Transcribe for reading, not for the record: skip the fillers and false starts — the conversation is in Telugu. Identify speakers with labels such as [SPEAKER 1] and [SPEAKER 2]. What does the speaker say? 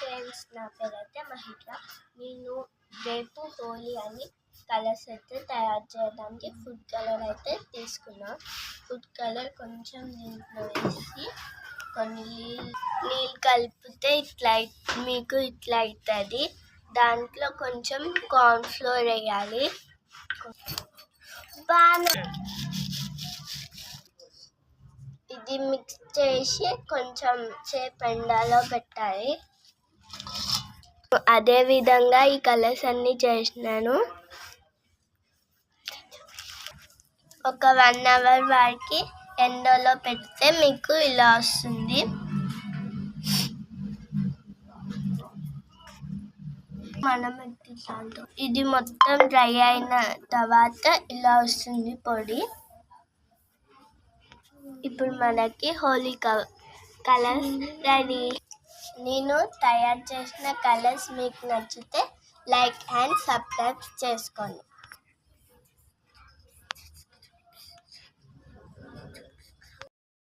[SPEAKER 1] ఫ్రెండ్స్, నా పేరైతే మహిళ. నేను రేపు హోలీ అని కలర్స్ అయితే తయారు చేయడానికి ఫుడ్ కలర్ అయితే తీసుకున్నా. ఫుడ్ కలర్ కొంచెం దీంట్లో వేసి కొన్ని నీళ్ళు కలిపితే మీకు ఇట్లా అవుతుంది. దాంట్లో కొంచెం కార్న్ఫ్లోర్ వేయాలి. ఇది మిక్స్ చేసి కొంచెం సేపు ఎండలో పెట్టాలి. అదే విధంగా ఈ కలర్స్ అన్ని చేసినాను. ఒక 1 అవర్ వరకు ఎండలో పెడితే మీకు ఇలా వస్తుంది. ఇది మొత్తం డ్రై అయిన తర్వాత ఇలా వస్తుంది పొడి. ఇప్పుడు మనకి హోలీ కలర్స్ రెడీ. నేను తయారు చేసిన కలర్స్ మీకు నచ్చితే లైక్ అండ్ సబ్స్క్రైబ్ చేసుకోండి.